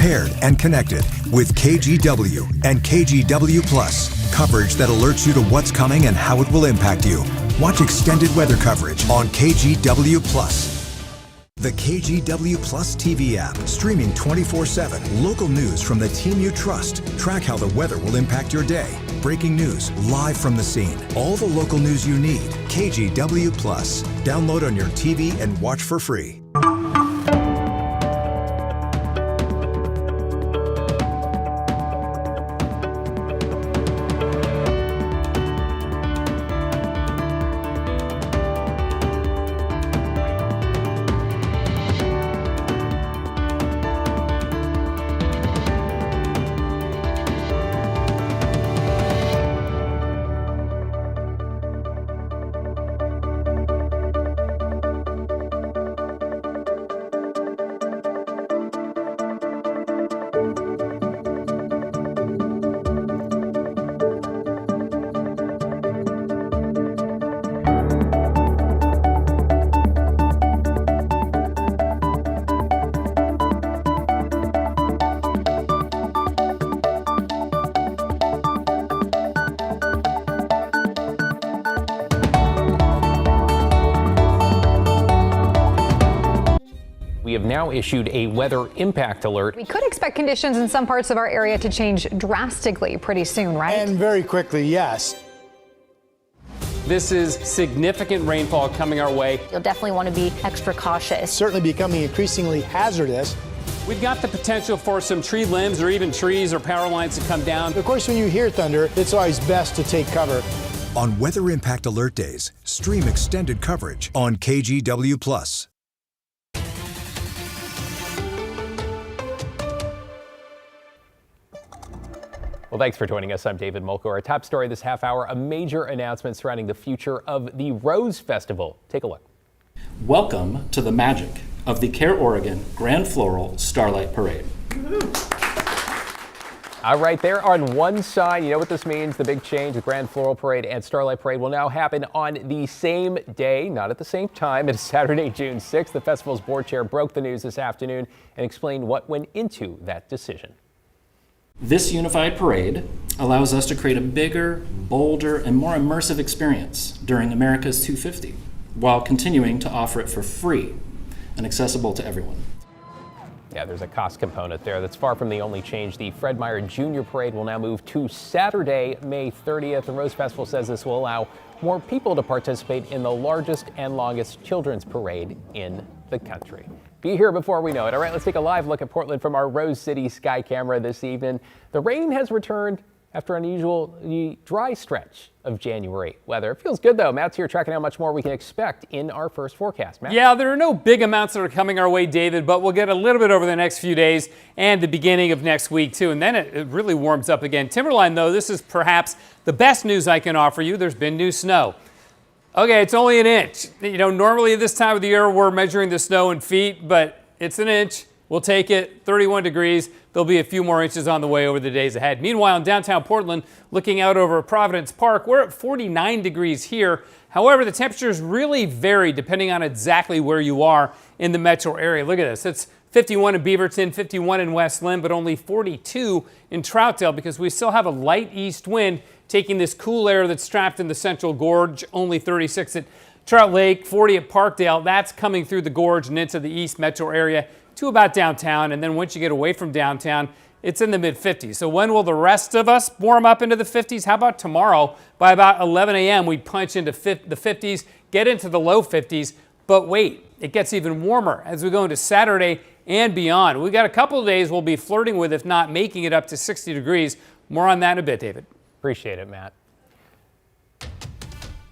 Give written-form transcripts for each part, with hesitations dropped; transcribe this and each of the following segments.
prepared and connected with KGW and KGW Plus. Coverage that alerts you to what's coming and how it will impact you. Watch extended weather coverage on KGW Plus. The KGW Plus TV app, streaming 24/7. Local news from the team you trust. Track how the weather will impact your day. Breaking news, live from the scene. All the local news you need. KGW Plus. Download on your TV and watch for free. We have now issued a weather impact alert. We could expect conditions in some parts of our area to change drastically pretty soon, right? And very quickly, yes. This is significant rainfall coming our way. You'll definitely want to be extra cautious. Certainly becoming increasingly hazardous. We've got the potential for some tree limbs or even trees or power lines to come down. Of course, when you hear thunder, it's always best to take cover. On Weather Impact Alert Days, stream extended coverage on KGW Plus. Well, thanks for joining us. I'm David Molko. Our top story this half hour, a major announcement surrounding the future of the Rose Festival. Take a look. Welcome to the magic of the Care Oregon Grand Floral Starlight Parade. All right, there on one side, you know what this means, the big change, the Grand Floral Parade and Starlight Parade will now happen on the same day, not at the same time. It's Saturday, June 6th. The festival's board chair broke the news this afternoon and explained what went into that decision. This unified parade allows us to create a bigger, bolder, and more immersive experience during America's 250, while continuing to offer it for free and accessible to everyone. Yeah, there's a cost component there that's far from the only change. The Fred Meyer Jr. Parade will now move to Saturday, May 30th. The Rose Festival says this will allow more people to participate in the largest and longest children's parade in the country. Be here before we know it. All right, let's take a live look at Portland from our Rose City Sky Camera this evening. The rain has returned after an unusually dry stretch of January weather. It feels good, though. Matt's here tracking how much more we can expect in our first forecast. Matt? Yeah, there are no big amounts that are coming our way, David, but we'll get a little bit over the next few days and the beginning of next week, too. And then it really warms up again. Timberline, though, this is perhaps the best news I can offer you. There's been new snow. Okay, it's only an inch. You know, normally this time of the year we're measuring the snow in feet, but it's an inch. We'll take it. 31 degrees. There'll be a few more inches on the way over the days ahead. Meanwhile, in downtown Portland, looking out over Providence Park, we're at 49 degrees here. However, the temperatures really vary depending on exactly where you are in the metro area. Look at this. It's 51 in Beaverton, 51 in West Lynn, but only 42 in Troutdale because we still have a light east wind taking this cool air that's trapped in the Central Gorge. Only 36 at Trout Lake, 40 at Parkdale. That's coming through the gorge and into the east metro area to about downtown. And then once you get away from downtown, it's in the mid-50s. So when will the rest of us warm up into the 50s? How about tomorrow? By about 11 a.m., we punch into the 50s, get into the low 50s. But wait, it gets even warmer as we go into Saturday and beyond. We got a couple of days we'll be flirting with, if not making it up to 60 degrees. More on that in a bit, David. Appreciate it, Matt.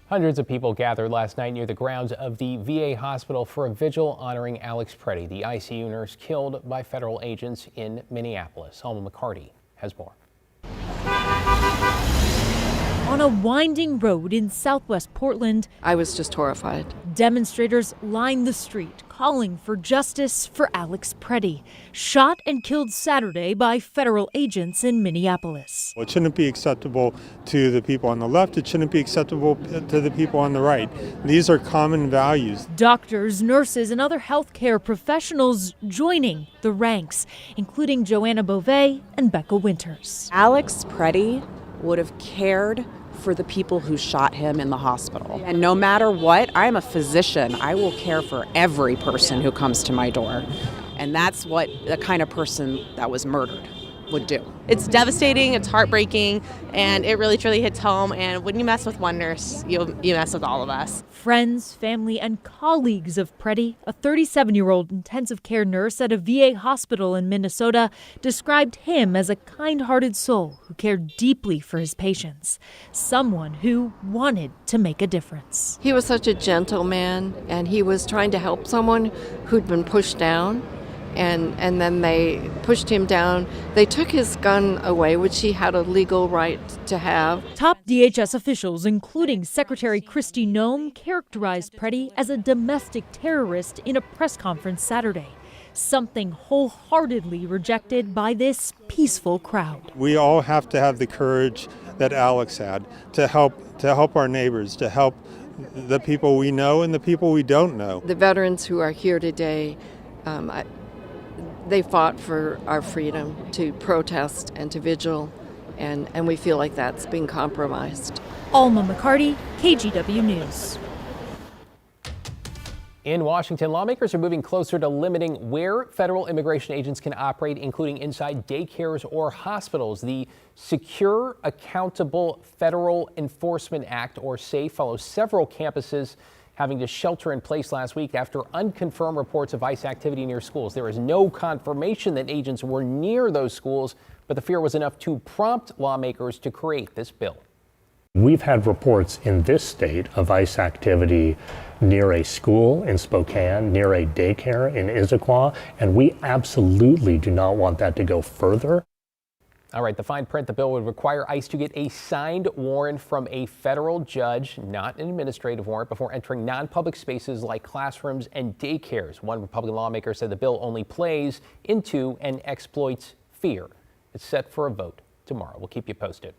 Hundreds of people gathered last night near the grounds of the VA hospital for a vigil honoring Alex Preddy, the ICU nurse killed by federal agents in Minneapolis. Alma McCarty has more. On a winding road in southwest Portland, I was just horrified. Demonstrators lined the street, calling for justice for Alex Preddy, shot and killed Saturday by federal agents in Minneapolis. It shouldn't be acceptable to the people on the left. It shouldn't be acceptable to the people on the right. These are common values. Doctors, nurses, and other healthcare professionals joining the ranks, including Joanna Beauvais and Becca Winters. Alex Preddy would have cared for the people who shot him in the hospital. And no matter what, I'm a physician. I will care for every person who comes to my door. And that's what the kind of person that was murdered would do. It's devastating, it's heartbreaking, and it really truly hits home. And when you mess with one nurse, you mess with all of us. Friends, family, and colleagues of Preddy, a 37-year-old intensive care nurse at a VA hospital in Minnesota, described him as a kind-hearted soul who cared deeply for his patients, someone who wanted to make a difference. He was such a gentle man, and he was trying to help someone who'd been pushed down. And then they pushed him down. They took his gun away, which he had a legal right to have. Top DHS officials, including Secretary Kristi Noem, characterized Preddy as a domestic terrorist in a press conference Saturday, something wholeheartedly rejected by this peaceful crowd. We all have to have the courage that Alex had to help our neighbors, to help the people we know and the people we don't know. The veterans who are here today, they fought for our freedom to protest and to vigil, and we feel like that's being compromised. Alma McCarty, KGW News. In Washington, lawmakers are moving closer to limiting where federal immigration agents can operate, including inside daycares or hospitals. The Secure, Accountable Federal Enforcement Act, or SAFE, follows several campuses having to shelter in place last week after unconfirmed reports of ICE activity near schools. There is no confirmation that agents were near those schools, but the fear was enough to prompt lawmakers to create this bill. We've had reports in this state of ICE activity near a school in Spokane, near a daycare in Issaquah, and we absolutely do not want that to go further. All right, the fine print, the bill would require ICE to get a signed warrant from a federal judge, not an administrative warrant, before entering non-public spaces like classrooms and daycares. One Republican lawmaker said the bill only plays into and exploits fear. It's set for a vote tomorrow. We'll keep you posted.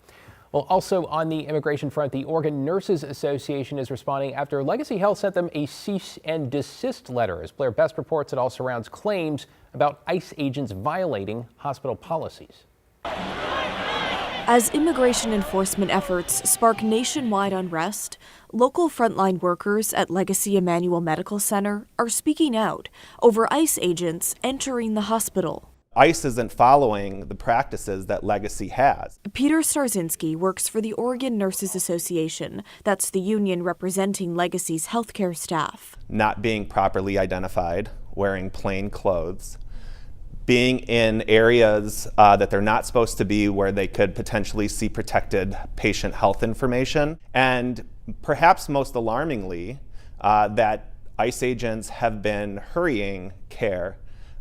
Well, also on the immigration front, the Oregon Nurses Association is responding after Legacy Health sent them a cease and desist letter. As Blair Best reports, it all surrounds claims about ICE agents violating hospital policies. As immigration enforcement efforts spark nationwide unrest, local frontline workers at Legacy Emmanuel Medical Center are speaking out over ICE agents entering the hospital. ICE isn't following the practices that Legacy has. Peter Starzinski works for the Oregon Nurses Association. That's the union representing Legacy's healthcare staff. Not being properly identified, wearing plain clothes, being in areas that they're not supposed to be, where they could potentially see protected patient health information, and perhaps most alarmingly, that ICE agents have been hurrying care,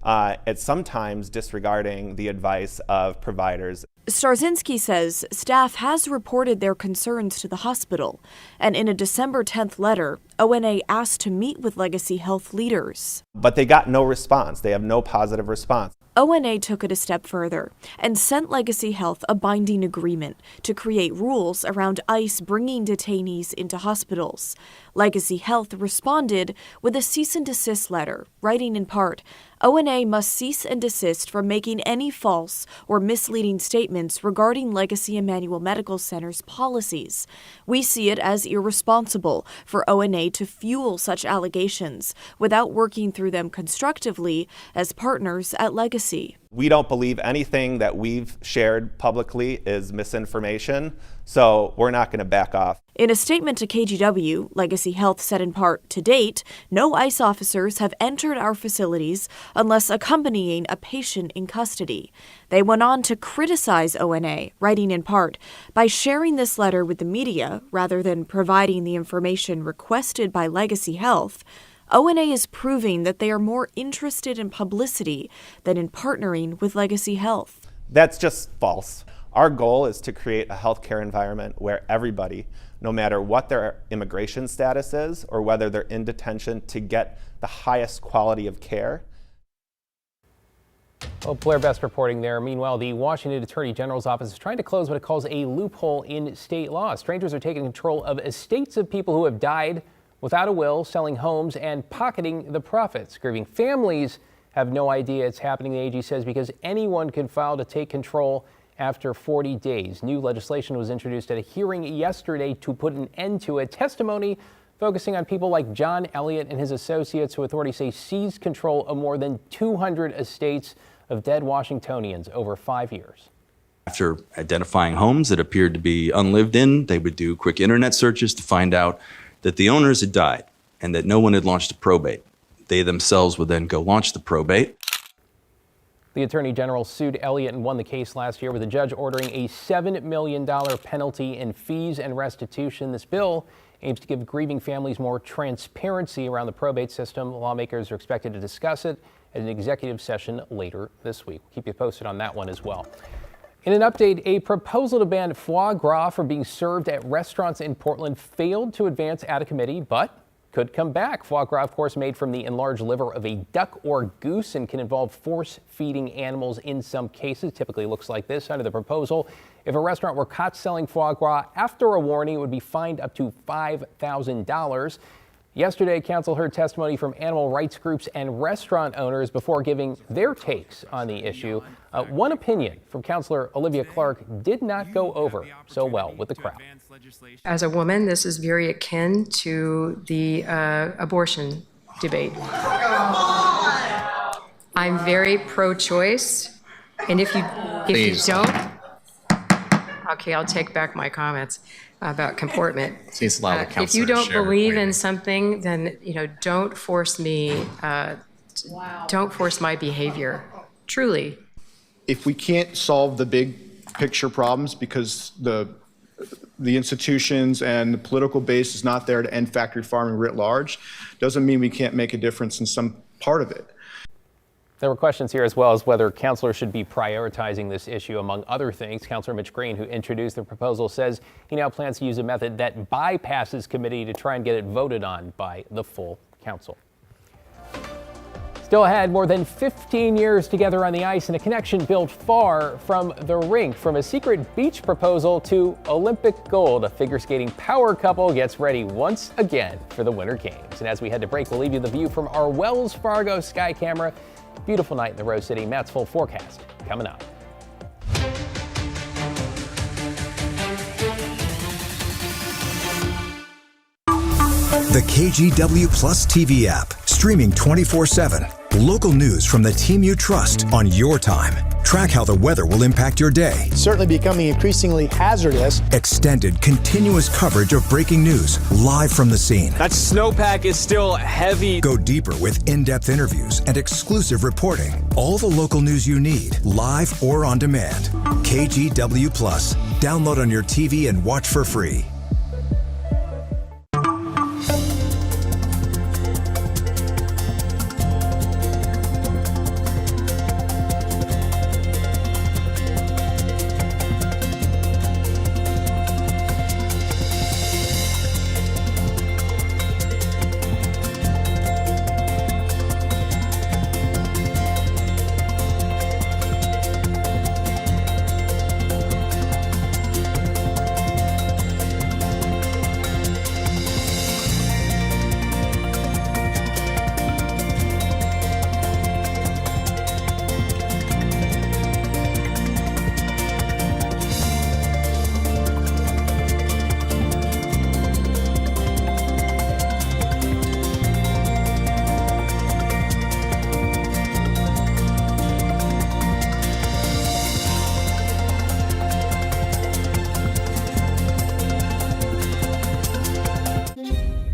at sometimes disregarding the advice of providers. Starzinski says staff has reported their concerns to the hospital, and in a December 10th letter, ONA asked to meet with Legacy Health leaders. But they got no response. They have no positive response. ONA took it a step further and sent Legacy Health a binding agreement to create rules around ICE bringing detainees into hospitals. Legacy Health responded with a cease and desist letter, writing in part, ONA must cease and desist from making any false or misleading statements regarding Legacy Emmanuel Medical Center's policies. We see it as irresponsible for ONA to fuel such allegations without working through them constructively as partners at Legacy. We don't believe anything that we've shared publicly is misinformation, so we're not going to back off. In a statement to KGW, Legacy Health said in part, to date, no ICE officers have entered our facilities unless accompanying a patient in custody. They went on to criticize ONA, writing in part, by sharing this letter with the media rather than providing the information requested by Legacy Health, ONA is proving that they are more interested in publicity than in partnering with Legacy Health. That's just false. Our goal is to create a healthcare environment where everybody, no matter what their immigration status is or whether they're in detention to get the highest quality of care. Well, Blair Best reporting there. Meanwhile, the Washington Attorney General's office is trying to close what it calls a loophole in state law. Strangers are taking control of estates of people who have died without a will, selling homes and pocketing the profits. Grieving families have no idea it's happening, the AG says, because anyone can file to take control after 40 days. New legislation was introduced at a hearing yesterday to put an end to it. Testimony focusing on people like John Elliott and his associates, who authorities say seized control of more than 200 estates of dead Washingtonians over 5 years. After identifying homes that appeared to be unlived in, they would do quick internet searches to find out that the owners had died and that no one had launched a probate. They themselves would then go launch the probate. The Attorney General sued Elliott and won the case last year, with a judge ordering a $7 million penalty in fees and restitution. This bill aims to give grieving families more transparency around the probate system. Lawmakers are expected to discuss it at an executive session later this week. We'll keep you posted on that one as well. In an update, a proposal to ban foie gras from being served at restaurants in Portland failed to advance out of committee, but could come back. Foie gras, of course, made from the enlarged liver of a duck or goose and can involve force-feeding animals in some cases. Typically looks like this under the proposal. If a restaurant were caught selling foie gras after a warning, it would be fined up to $5,000. Yesterday, council heard testimony from animal rights groups and restaurant owners before giving their takes on the issue. One opinion from Councilor Olivia Clark did not go over so well with the crowd. As a woman, this is very akin to the abortion debate. I'm very pro-choice, and if you don't, okay, I'll take back my comments about comportment. If you don't believe in something, then don't force me. Don't force my behavior. Truly. If we can't solve the big picture problems because the institutions and the political base is not there to end factory farming writ large, doesn't mean we can't make a difference in some part of it. There were questions here as well as whether councilors should be prioritizing this issue among other things. Councilor Mitch Green, who introduced the proposal, says he now plans to use a method that bypasses committee to try and get it voted on by the full council. Still ahead, more than 15 years together on the ice and a connection built far from the rink. From a secret beach proposal to Olympic gold, a figure skating power couple gets ready once again for the Winter Games. And as we head to break, we'll leave you the view from our Wells Fargo sky camera. Beautiful night in the Rose City. Matt's full forecast coming up. The KGW Plus TV app, streaming 24/7. Local news from the team you trust on your time. Track how the weather will impact your day. Certainly becoming increasingly hazardous. Extended, continuous coverage of breaking news, live from the scene. That snowpack is still heavy. Go deeper with in-depth interviews and exclusive reporting. All the local news you need, live or on demand. KGW Plus. Download on your TV and watch for free.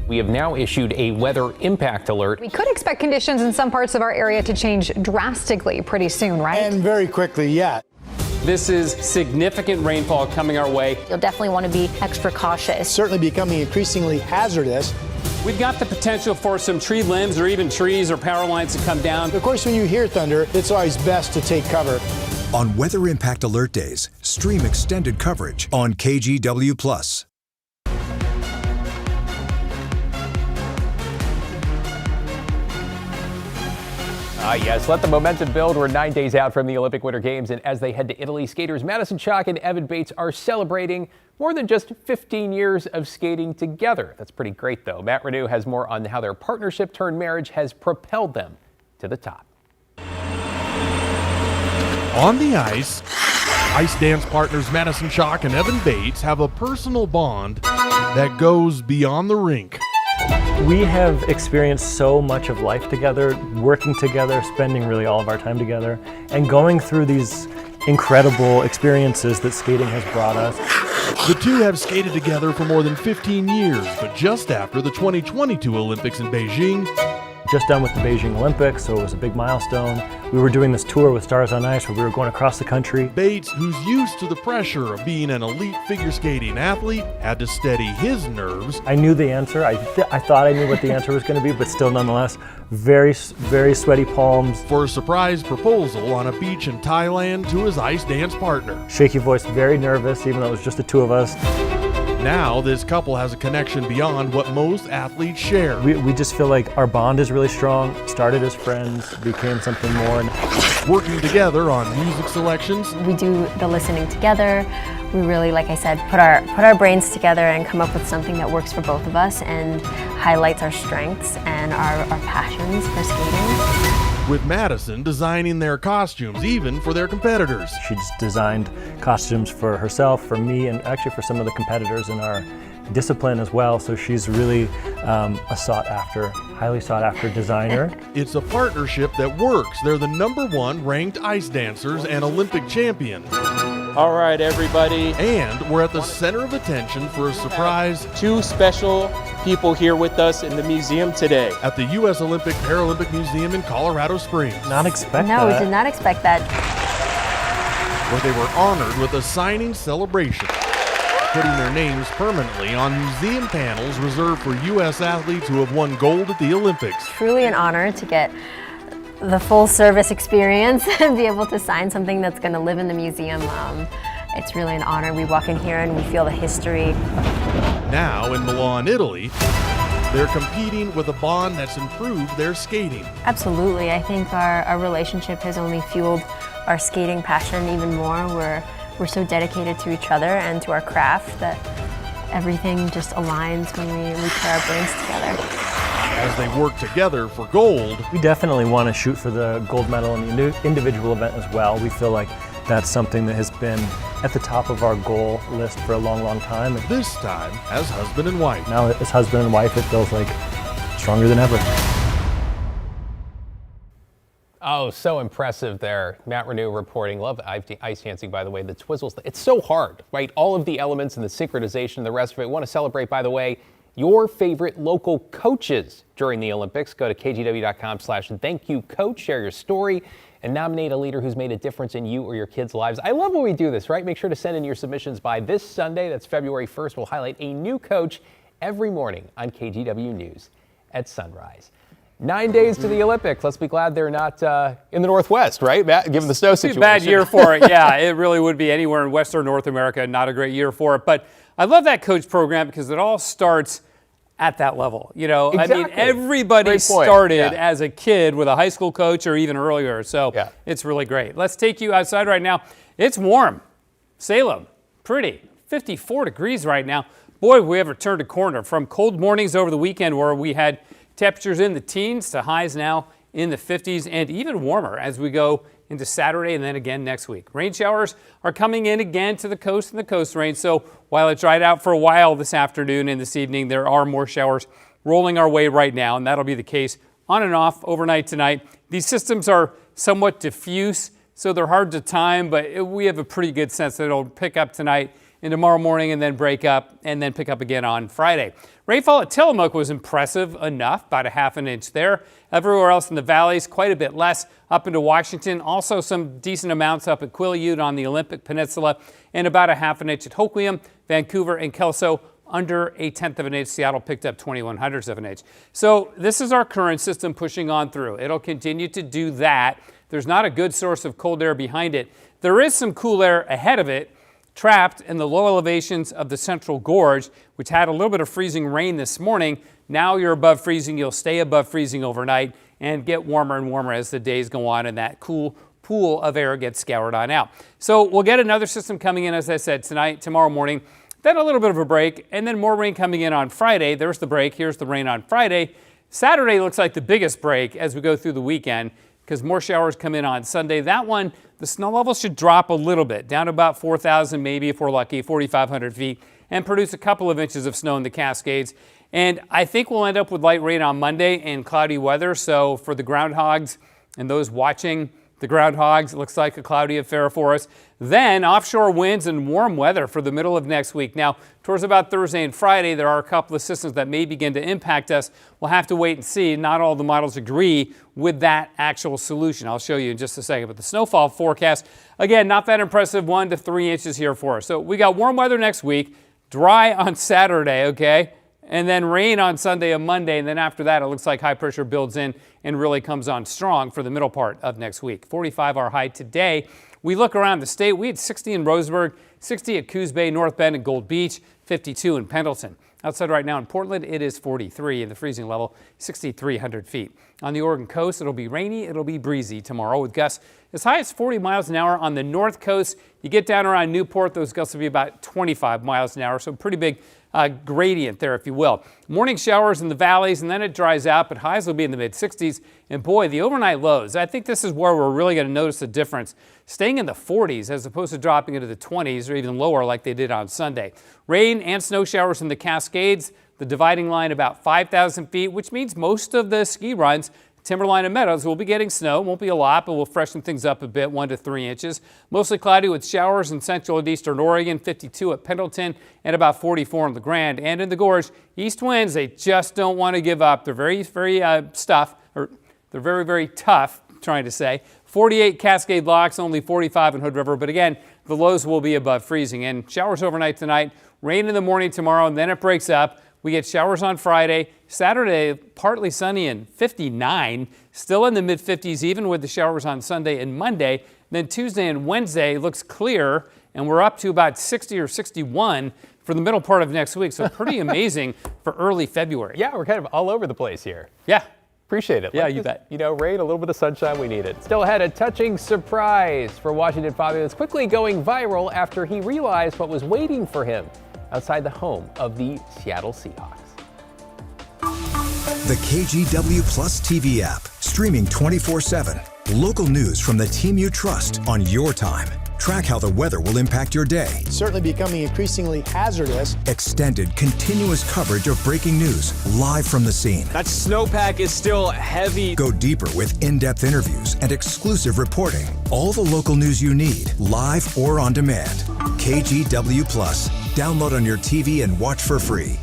We have now issued a weather impact alert. We could expect conditions in some parts of our area to change drastically pretty soon, right? And very quickly, yeah. This is significant rainfall coming our way. You'll definitely want to be extra cautious. Certainly becoming increasingly hazardous. We've got the potential for some tree limbs or even trees or power lines to come down. Of course, when you hear thunder, it's always best to take cover. On Weather Impact Alert Days, stream extended coverage on KGW Plus. Yes, let the momentum build. We're 9 days out from the Olympic Winter Games, and as they head to Italy, skaters Madison Chock and Evan Bates are celebrating more than just 15 years of skating together. That's pretty great, though. Matt Renew has more on how their partnership turned marriage has propelled them to the top. On the ice dance partners Madison Chock and Evan Bates have a personal bond that goes beyond the rink. We have experienced so much of life together, working together, spending really all of our time together, and going through these incredible experiences that skating has brought us. The two have skated together for more than 15 years, but just after the 2022 Olympics in Beijing, Just done with the Beijing Olympics, so it was a big milestone. We were doing this tour with Stars on Ice where we were going across the country. Bates, who's used to the pressure of being an elite figure skating athlete, had to steady his nerves. I knew the answer. I thought I knew what the answer was going to be, but still nonetheless, very sweaty palms. For a surprise proposal on a beach in Thailand to his ice dance partner. Shaky voice, very nervous, even though it was just the two of us. Now, this couple has a connection beyond what most athletes share. We just feel like our bond is really strong, started as friends, became something more. Working together on music selections. We do the listening together. We really, like I said, put our brains together and come up with something that works for both of us and highlights our strengths and our passions for skating. With Madison designing their costumes, even for their competitors. She's designed costumes for herself, for me, and actually for some of the competitors in our discipline as well. So she's really a highly sought after designer. It's a partnership that works. They're the #1 ranked ice dancers and Olympic champion. All right, everybody. And we're at the center of attention for a surprise. 2 special people here with us in the museum today. At the U.S. Olympic Paralympic Museum in Colorado Springs. Not expect that. No, we that. did not expect that. Where they were honored with a signing celebration, putting their names permanently on museum panels reserved for U.S. athletes who have won gold at the Olympics. Truly an honor to get the full service experience and be able to sign something that's going to live in the museum. It's really an honor. We walk in here and we feel the history. Now in Milan, Italy, they're competing with a bond that's improved their skating. Absolutely. I think our relationship has only fueled our skating passion even more. We're so dedicated to each other and to our craft that everything just aligns when we put our brains together. As they work together for gold. We definitely want to shoot for the gold medal in the individual event as well. We feel like that's something that has been at the top of our goal list for a long, long time. This time as husband and wife. Now as husband and wife, it feels like stronger than ever. Oh, so impressive there. Matt Renew reporting. Love ice dancing, by the way. The twizzles. It's so hard, right? All of the elements and the synchronization and the rest of it. Want to celebrate, by the way, your favorite local coaches during the Olympics. Go to kgw.com/thankyoucoach. Share your story and nominate a leader who's made a difference in you or your kids' lives. I love when we do this, right? Make sure to send in your submissions by this Sunday. That's February 1st. We'll highlight a new coach every morning on KGW News at sunrise. 9 days to the Olympics. Let's be glad they're not in the Northwest, right, Matt? Given the snow situation. Bad year for it. Yeah, it really would be anywhere in Western North America. Not a great year for it. But I love that coach program because it all starts at that level. You know, exactly. I mean, everybody started as a kid with a high school coach or even earlier. So it's really great. Let's take you outside right now. It's warm. Salem, pretty. 54 degrees right now. Boy, we ever turned a corner from cold mornings over the weekend where we had temperatures in the teens to highs now in the 50s and even warmer as we go into Saturday and then again next week. Rain showers are coming in again to the coast and the coast range. So while it dried out for a while this afternoon and this evening, there are more showers rolling our way right now, and that'll be the case on and off overnight tonight. These systems are somewhat diffuse, so they're hard to time, but we have a pretty good sense that it'll pick up tonight and tomorrow morning and then break up and then pick up again on Friday. Rainfall at Tillamook was impressive enough, about a half an inch there. Everywhere else in the valleys, quite a bit less up into Washington. Also some decent amounts up at Quileute on the Olympic Peninsula and about a half an inch at Hoquiam, Vancouver, and Kelso. Under a tenth of an inch. Seattle picked up 0.21 of an inch. So this is our current system pushing on through. It'll continue to do that. There's not a good source of cold air behind it. There is some cool air ahead of it, trapped in the low elevations of the Central Gorge, which had a little bit of freezing rain this morning. Now you're above freezing. You'll stay above freezing overnight. and get warmer and warmer as the days go on and that cool pool of air gets scoured on out. So we'll get another system coming in, as I said, tonight, tomorrow morning, then a little bit of a break, and then more rain coming in on Friday. There's the break. Here's the rain on Friday. Saturday looks like the biggest break as we go through the weekend because more showers come in on Sunday. That one, the snow level should drop a little bit, down to about 4,000, maybe if we're lucky, 4,500 feet, and produce a couple of inches of snow in the Cascades. And I think we'll end up with light rain on Monday and cloudy weather. So for the groundhogs and those watching the groundhogs, it looks like a cloudy affair for us. Then offshore winds and warm weather for the middle of next week. Now, towards about Thursday and Friday, there are a couple of systems that may begin to impact us. We'll have to wait and see. Not all the models agree with that actual solution. I'll show you in just a second. But the snowfall forecast, again, not that impressive, 1 to 3 inches here for us. So we got warm weather next week, dry on Saturday, okay? And then rain on Sunday and Monday. And then after that, it looks like high pressure builds in and really comes on strong for the middle part of next week. 45 our high today. We look around the state. We had 60 in Roseburg, 60 at Coos Bay, North Bend, and Gold Beach, 52 in Pendleton. Outside right now in Portland, it is 43 and the freezing level, 6,300 feet. On the Oregon coast, it'll be rainy, it'll be breezy tomorrow with gusts as high as 40 miles an hour on the north coast. You get down around Newport, those gusts will be about 25 miles an hour, so pretty big gradient there, if you will. Morning showers in the valleys, and then it dries out, but highs will be in the mid-60s. And boy, the overnight lows, I think this is where we're really going to notice the difference, staying in the 40s as opposed to dropping into the 20s or even lower like they did on Sunday. Rain and snow showers in the Cascades, the dividing line about 5,000 feet, which means most of the ski runs, Timberline and Meadows, will be getting snow. Won't be a lot, but we'll freshen things up a bit, 1 to 3 inches. Mostly cloudy with showers in central and eastern Oregon, 52 at Pendleton, and about 44 in the Grand. And in the Gorge, east winds, they just don't want to give up. They're very, very they're very, very tough, trying to say. 48 Cascade Locks, only 45 in Hood River. But again, the lows will be above freezing. And showers overnight tonight, rain in the morning tomorrow, and then it breaks up. We get showers on Friday. Saturday, partly sunny and 59. Still in the mid-50s, even with the showers on Sunday and Monday. Then Tuesday and Wednesday looks clear, and we're up to about 60 or 61 for the middle part of next week. So pretty amazing for early February. Yeah, we're kind of all over the place here. Yeah. Appreciate it. Yeah, you bet. You know, rain, a little bit of sunshine, we need it. Still ahead, a touching surprise for Washington father that's quickly going viral after he realized what was waiting for him outside the home of the Seattle Seahawks. The KGW Plus TV app, streaming 24/7. Local news from the team you trust on your time. Track how the weather will impact your day. Certainly becoming increasingly hazardous. Extended, continuous coverage of breaking news live from the scene. That snowpack is still heavy. Go deeper with in-depth interviews and exclusive reporting. All the local news you need, live or on demand. KGW Plus. Download on your TV and watch for free.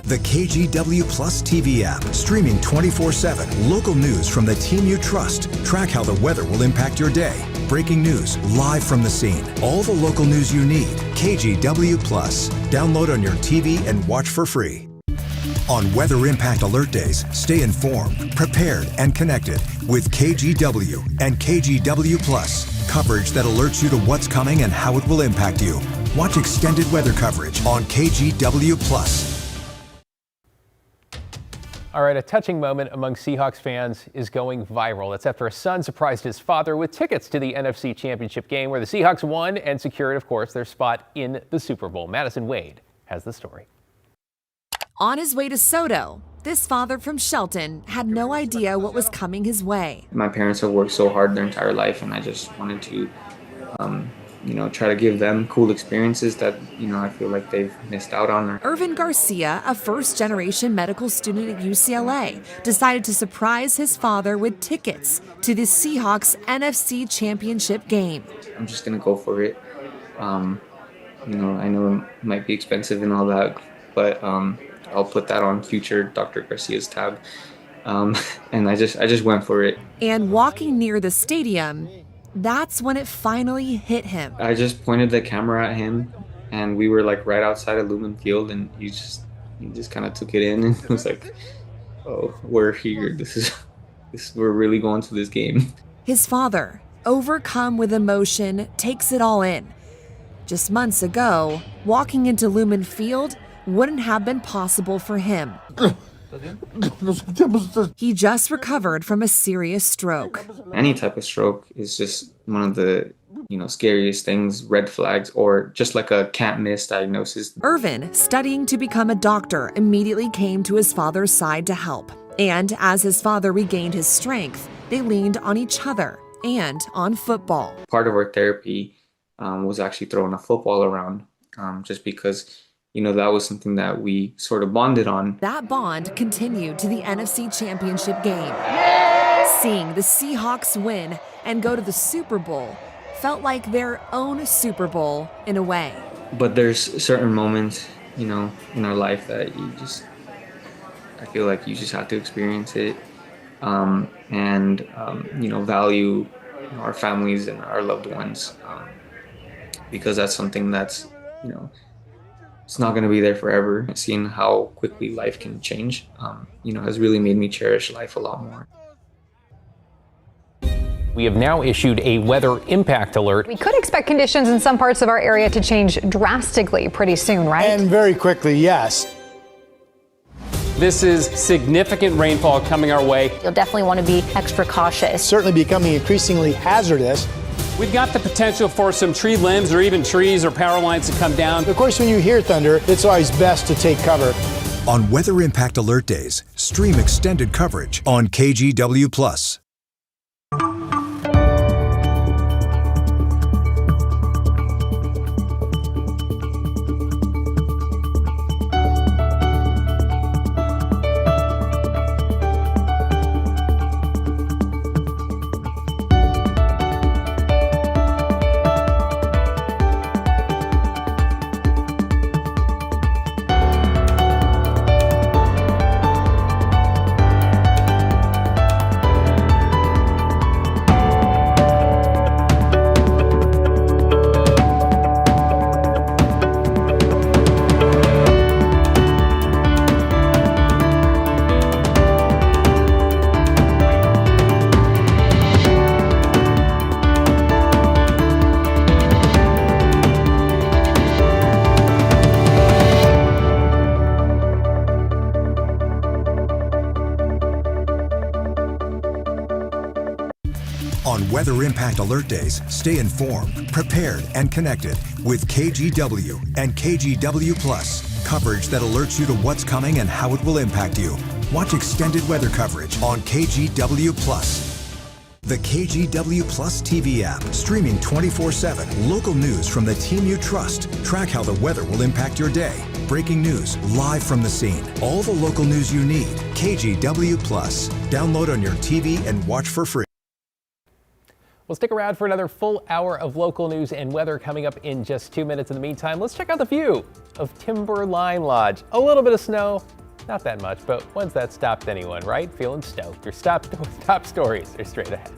The KGW Plus TV app, streaming 24/7. Local news from the team you trust. Track how the weather will impact your day. Breaking news live from the scene. All the local news you need. KGW Plus. Download on your TV and watch for free. On Weather Impact Alert Days, stay informed, prepared, and connected with KGW and KGW Plus. Coverage that alerts you to what's coming and how it will impact you. Watch extended weather coverage on KGW Plus. All right, a touching moment among Seahawks fans is going viral. That's after a son surprised his father with tickets to the NFC Championship game where the Seahawks won and secured, of course, their spot in the Super Bowl. Madison Wade has the story. On his way to Soto, this father from Shelton had no idea what was coming his way. My parents have worked so hard their entire life, and I just wanted to, try to give them cool experiences that, I feel like they've missed out on. Irvin Garcia, a first-generation medical student at UCLA, decided to surprise his father with tickets to the Seahawks NFC Championship game. I'm just going to go for it. I know it might be expensive and all that, but I'll put that on future Dr. Garcia's tab. And I just went for it. And walking near the stadium, that's when it finally hit him. I just pointed the camera at him, and we were like right outside of Lumen Field, and he just kind of took it in, and it was like, oh, we're here. We're really going to this game. His father, overcome with emotion, takes it all in. Just months ago, walking into Lumen Field wouldn't have been possible for him. He just recovered from a serious stroke. Any type of stroke is just one of the, scariest things, red flags, or just like a can't miss diagnosis. Irvin, studying to become a doctor, immediately came to his father's side to help. And as his father regained his strength, they leaned on each other and on football. Part of our therapy was actually throwing a football around, just because that was something that we sort of bonded on. That bond continued to the NFC Championship game. Seeing the Seahawks win and go to the Super Bowl felt like their own Super Bowl in a way. But there's certain moments, in our life that I feel like you just have to experience it, and value our families and our loved ones, because that's something that's, it's not going to be there forever. Seeing how quickly life can change, has really made me cherish life a lot more. We have now issued a weather impact alert. We could expect conditions in some parts of our area to change drastically pretty soon, right? And very quickly, yes. This is significant rainfall coming our way. You'll definitely want to be extra cautious. Certainly becoming increasingly hazardous. We've got the potential for some tree limbs or even trees or power lines to come down. Of course, when you hear thunder, it's always best to take cover. On Weather Impact Alert Days, stream extended coverage on KGW+. On Weather Impact Alert Days, stay informed, prepared, and connected with KGW and KGW+. Coverage that alerts you to what's coming and how it will impact you. Watch extended weather coverage on KGW+. The KGW Plus TV app, streaming 24/7. Local news from the team you trust. Track how the weather will impact your day. Breaking news, live from the scene. All the local news you need. KGW Plus. Download on your TV and watch for free. We'll stick around for another full hour of local news and weather coming up in just 2 minutes. In the meantime, let's check out the view of Timberline Lodge. A little bit of snow, not that much, but when's that stopped anyone, right? Feeling stoked. Your top stories are straight ahead.